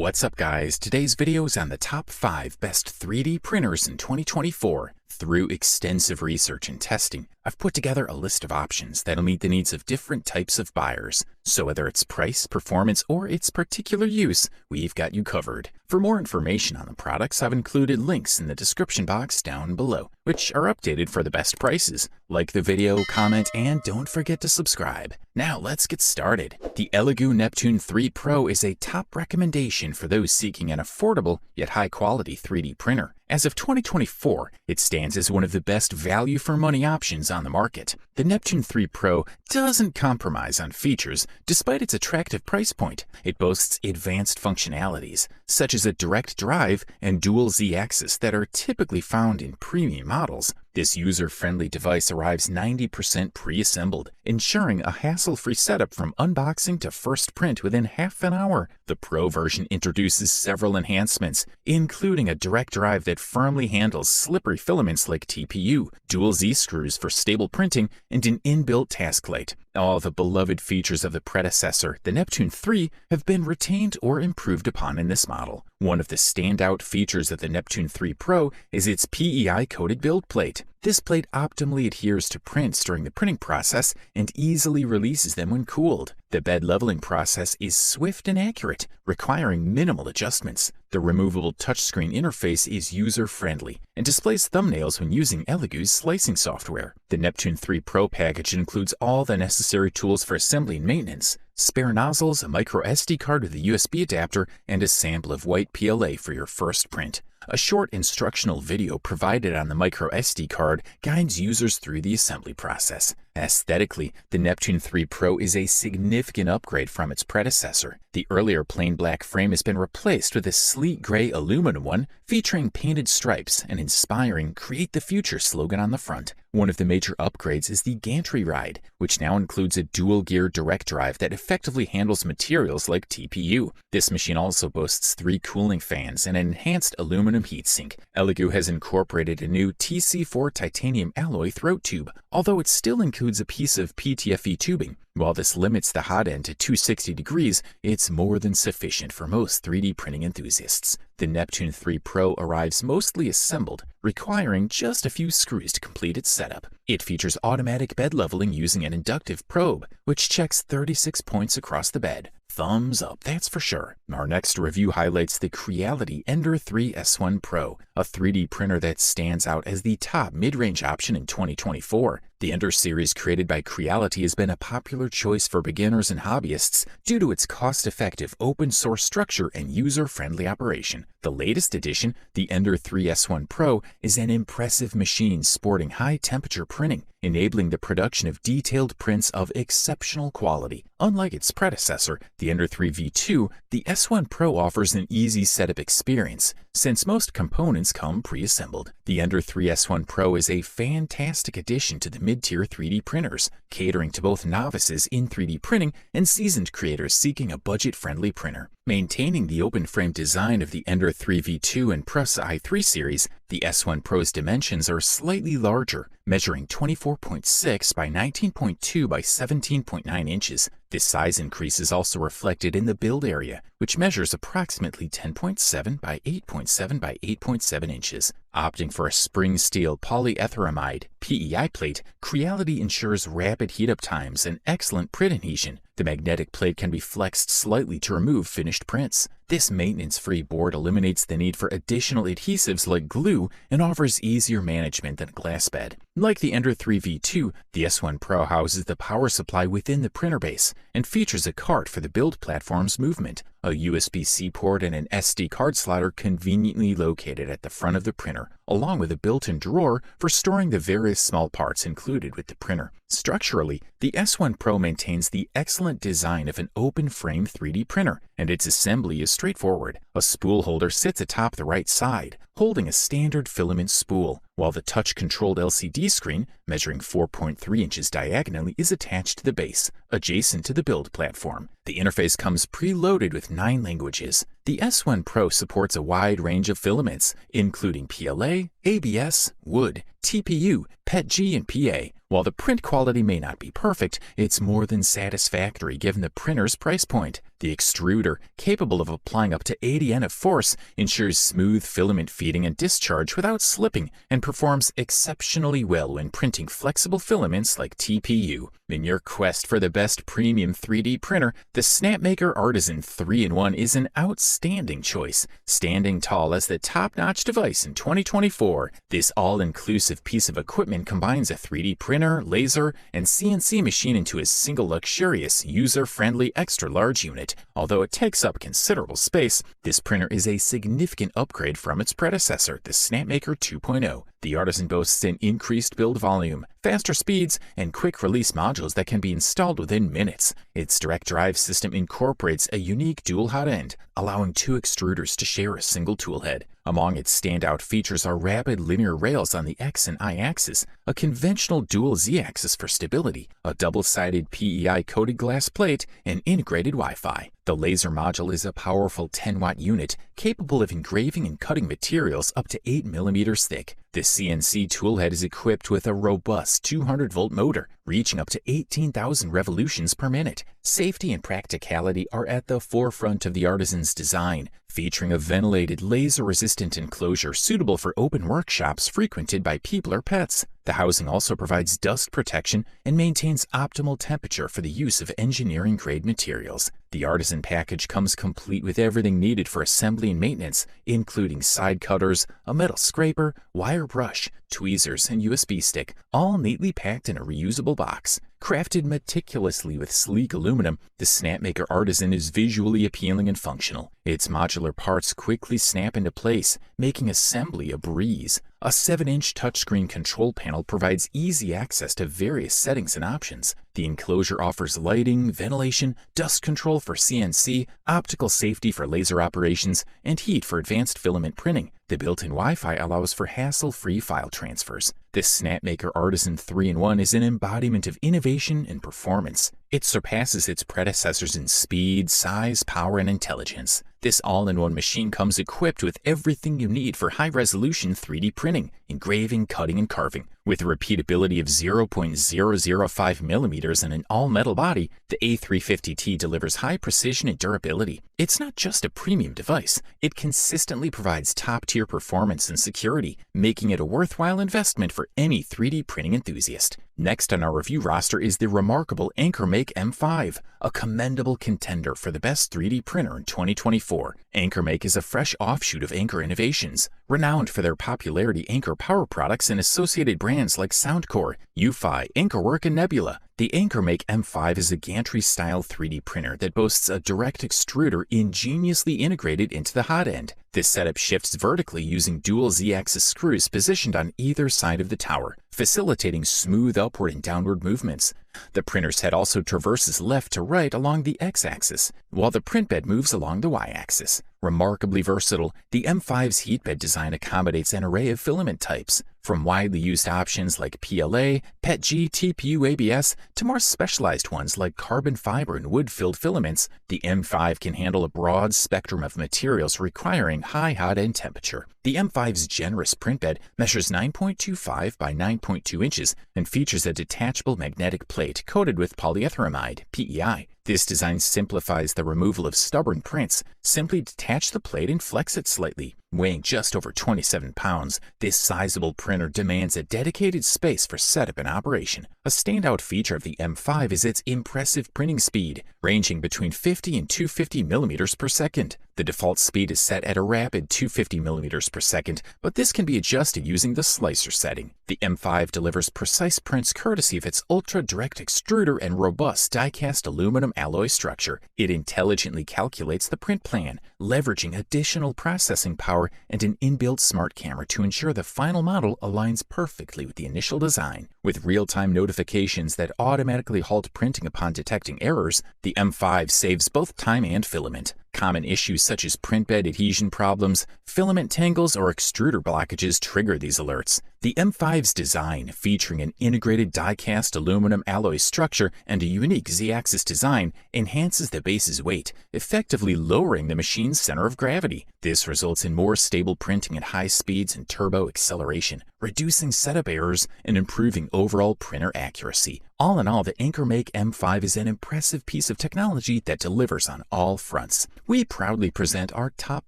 What's up guys, today's video is on the top 5 best 3D printers in 2024. Through extensive research and testing, I've put together a list of options that'll meet the needs of different types of buyers. So whether it's price, performance, or its particular use, we've got you covered. For more information on the products, I've included links in the description box down below, which are updated for the best prices. Like the video, comment, and don't forget to subscribe. Now let's get started. The Elegoo Neptune 3 Pro is a top recommendation for those seeking an affordable yet high-quality 3D printer. As of 2024, it stands as one of the best value for money options on the market. The Neptune 3 Pro doesn't compromise on features despite its attractive price point. It boasts advanced functionalities, such as a direct drive and dual Z-axis that are typically found in premium models. This user-friendly device arrives 90% pre-assembled, ensuring a hassle-free setup from unboxing to first print within half an hour. The Pro version introduces several enhancements, including a direct drive that firmly handles slippery filaments like TPU, dual Z-screws for stable printing, and an inbuilt task light. All the beloved features of the predecessor, the Neptune 3, have been retained or improved upon in this model. One of the standout features of the Neptune 3 Pro is its PEI-coated build plate. This plate optimally adheres to prints during the printing process and easily releases them when cooled. The bed leveling process is swift and accurate, requiring minimal adjustments. The removable touchscreen interface is user-friendly and displays thumbnails when using Elegoo's slicing software. The Neptune 3 Pro package includes all the necessary tools for assembly and maintenance: spare nozzles, a micro SD card with a USB adapter, and a sample of white PLA for your first print. A short instructional video provided on the micro SD card guides users through the assembly process. Aesthetically, the Neptune 3 Pro is a significant upgrade from its predecessor. The earlier plain black frame has been replaced with a sleek gray aluminum one featuring painted stripes and inspiring "Create the Future" slogan on the front. One of the major upgrades is the gantry ride, which now includes a dual-gear direct drive that effectively handles materials like TPU. This machine also boasts 3 cooling fans and an enhanced aluminum heatsink. Elegoo has incorporated a new TC4 titanium alloy throat tube, although it still includes a piece of PTFE tubing. While this limits the hot end to 260 degrees, it's more than sufficient for most 3D printing enthusiasts. The Neptune 3 Pro arrives mostly assembled, requiring just a few screws to complete its setup. It features automatic bed leveling using an inductive probe, which checks 36 points across the bed. Thumbs up, that's for sure. Our next review highlights the Creality Ender 3 S1 Pro, a 3D printer that stands out as the top mid-range option in 2024. The Ender series created by Creality has been a popular choice for beginners and hobbyists due to its cost-effective open-source structure and user-friendly operation. The latest edition, the Ender 3 S1 Pro, is an impressive machine sporting high-temperature printing, enabling the production of detailed prints of exceptional quality. Unlike its predecessor, the Ender 3 V2, the S1 Pro offers an easy setup experience, since most components come pre-assembled. The Ender 3 S1 Pro is a fantastic addition to the mid-tier 3D printers, catering to both novices in 3D printing and seasoned creators seeking a budget-friendly printer. Maintaining the open-frame design of the Ender 3 V2 and Prusa i3 series, the S1 Pro's dimensions are slightly larger, measuring 24.6 by 19.2 by 17.9 inches. This size increase is also reflected in the build area, which measures approximately 10.7 by 8.7 by 8.7 inches. Opting for a spring steel polyetheramide PEI plate, Creality ensures rapid heat-up times and excellent print adhesion. The magnetic plate can be flexed slightly to remove finished prints. This maintenance-free board eliminates the need for additional adhesives like glue and offers easier management than a glass bed. Like the Ender 3 V2, the S1 Pro houses the power supply within the printer base and features a cart for the build platform's movement. A USB-C port and an SD card slot are conveniently located at the front of the printer, along with a built-in drawer for storing the various small parts included with the printer. Structurally, the S1 Pro maintains the excellent design of an open-frame 3D printer, and its assembly is straightforward. A spool holder sits atop the right side, holding a standard filament spool, while the touch-controlled LCD screen, measuring 4.3 inches diagonally, is attached to the base, adjacent to the build platform. The interface comes preloaded with 9 languages. The S1 Pro supports a wide range of filaments, including PLA, ABS, wood, TPU, PETG, and PA. While the print quality may not be perfect, it's more than satisfactory given the printer's price point. The extruder, capable of applying up to 80 N of force, ensures smooth filament feeding and discharge without slipping and performs exceptionally well when printing flexible filaments like TPU. In your quest for the best premium 3D printer, the Snapmaker Artisan 3-in-1 is an outstanding choice, standing tall as the top-notch device in 2024. This all-inclusive piece of equipment combines a 3D printer, laser, and CNC machine into a single luxurious, user-friendly extra-large unit. Although it takes up considerable space, this printer is a significant upgrade from its predecessor, the Snapmaker 2.0. The Artisan boasts an increased build volume, faster speeds, and quick-release modules that can be installed within minutes. Its direct drive system incorporates a unique dual hot end, allowing two extruders to share a single tool head. Among its standout features are rapid linear rails on the X and Y axis, a conventional dual Z axis for stability, a double-sided PEI-coated glass plate, and integrated Wi-Fi. The laser module is a powerful 10-watt unit capable of engraving and cutting materials up to 8 millimeters thick. The CNC toolhead is equipped with a robust 200-volt motor, reaching up to 18,000 revolutions per minute. Safety and practicality are at the forefront of the Artisan's design, featuring a ventilated, laser-resistant enclosure suitable for open workshops frequented by people or pets. The housing also provides dust protection and maintains optimal temperature for the use of engineering-grade materials. The Artisan package comes complete with everything needed for assembly and maintenance, including side cutters, a metal scraper, wire brush, tweezers, and USB stick, all neatly packed in a reusable box. Crafted meticulously with sleek aluminum, the Snapmaker Artisan is visually appealing and functional. Its modular parts quickly snap into place, making assembly a breeze. A 7-inch touchscreen control panel provides easy access to various settings and options. The enclosure offers lighting, ventilation, dust control for CNC, optical safety for laser operations, and heat for advanced filament printing. The built-in Wi-Fi allows for hassle-free file transfers. This Snapmaker Artisan 3-in-1 is an embodiment of innovation and performance. It surpasses its predecessors in speed, size, power, and intelligence. This all-in-one machine comes equipped with everything you need for high-resolution 3D printing, engraving, cutting, and carving. With a repeatability of 0.005 millimeters and an all-metal body, the A350T delivers high precision and durability. It's not just a premium device, it consistently provides top-tier performance and security, making it a worthwhile investment for any 3D printing enthusiast. Next on our review roster is the remarkable AnkerMake M5, a commendable contender for the best 3D printer in 2024. AnkerMake is a fresh offshoot of Anker Innovations, renowned for their popularity Anker power products and associated brands like Soundcore, UFI, Ankerwork, and Nebula. The AnkerMake M5 is a gantry-style 3D printer that boasts a direct extruder ingeniously integrated into the hot end. This setup shifts vertically using dual Z-axis screws positioned on either side of the tower, facilitating smooth upward and downward movements. The printer's head also traverses left to right along the X-axis, while the print bed moves along the Y-axis. Remarkably versatile, the M5's heat bed design accommodates an array of filament types, from widely used options like PLA, PETG, TPU, ABS, to more specialized ones like carbon fiber and wood-filled filaments. The M5 can handle a broad spectrum of materials requiring high hot end temperature. The M5's generous print bed measures 9.25 by 9.2 inches and features a detachable magnetic plate coated with polyethylamide, PEI. This design simplifies the removal of stubborn prints. Simply detach the plate and flex it slightly. Weighing just over 27 pounds, this sizable printer demands a dedicated space for setup and operation. A standout feature of the M5 is its impressive printing speed, ranging between 50 and 250 millimeters per second. The default speed is set at a rapid 250 millimeters per second, but this can be adjusted using the slicer setting. The M5 delivers precise prints courtesy of its ultra-direct extruder and robust die-cast aluminum alloy structure. It intelligently calculates the print plan, leveraging additional processing power and an inbuilt smart camera to ensure the final model aligns perfectly with the initial design. With real-time notifications that automatically halt printing upon detecting errors, the M5 saves both time and filament. Common issues such as print bed adhesion problems, filament tangles, or extruder blockages trigger these alerts. The M5's design, featuring an integrated die-cast aluminum alloy structure and a unique Z-axis design, enhances the base's weight, effectively lowering the machine's center of gravity. This results in more stable printing at high speeds and turbo acceleration, reducing setup errors and improving overall printer accuracy. All in all, the AnkerMake M5 is an impressive piece of technology that delivers on all fronts. We proudly present our top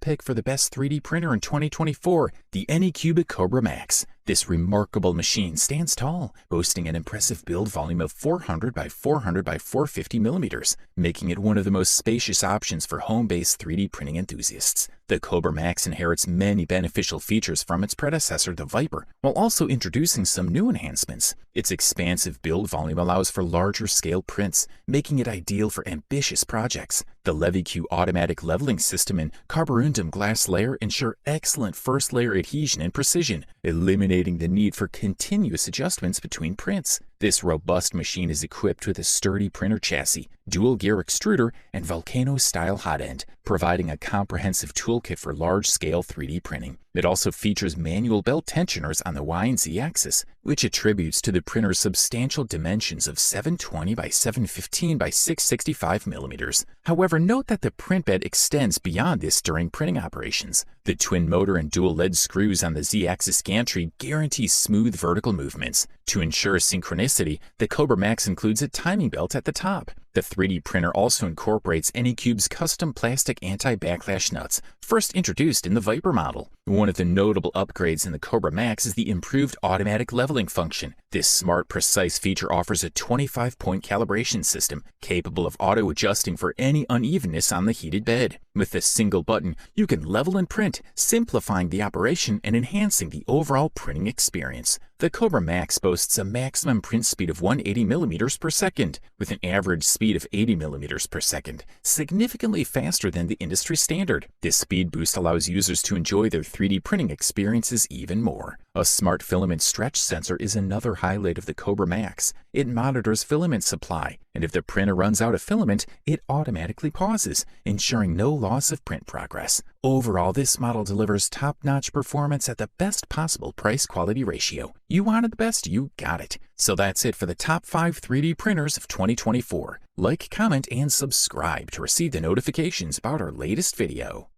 pick for the best 3D printer in 2024, the Anycubic Cobra Max. This remarkable machine stands tall, boasting an impressive build volume of 400 by 400 by 450 millimeters, making it one of the most spacious options for home-based 3D printing enthusiasts. The Cobra Max inherits many beneficial features from its predecessor, the Viper, while also introducing some new enhancements. Its expansive build volume allows for larger scale prints, making it ideal for ambitious projects. The LeviQ automatic leveling system and carborundum glass layer ensure excellent first layer adhesion and precision, eliminating the need for continuous adjustments between prints. This robust machine is equipped with a sturdy printer chassis, dual gear extruder, and Volcano-style hot end, providing a comprehensive toolkit for large-scale 3D printing. It also features manual belt tensioners on the Y and Z axis, which attributes to the printer's substantial dimensions of 720 by 715 by 665 millimeters. However, note that the print bed extends beyond this during printing operations. The twin motor and dual lead screws on the Z-axis gantry guarantee smooth vertical movements. To ensure synchronicity, the Cobra Max includes a timing belt at the top. The 3D printer also incorporates Anycube's custom plastic anti-backlash nuts, first introduced in the Viper model. One of the notable upgrades in the Cobra Max is the improved automatic leveling function. This smart, precise feature offers a 25-point calibration system, capable of auto-adjusting for any unevenness on the heated bed. With a single button, you can level and print, simplifying the operation and enhancing the overall printing experience. The Cobra Max boasts a maximum print speed of 180 millimeters per second, with an average speed of 80 millimeters per second, significantly faster than the industry standard. This speed boost allows users to enjoy their 3D printing experiences even more. A smart filament stretch sensor is another highlight of the Cobra Max. It monitors filament supply, and if the printer runs out of filament, it automatically pauses, ensuring no loss of print progress. Overall, this model delivers top-notch performance at the best possible price-quality ratio. You wanted the best, you got it. So that's it for the top 5 3D printers of 2024. Like, comment, and subscribe to receive the notifications about our latest video.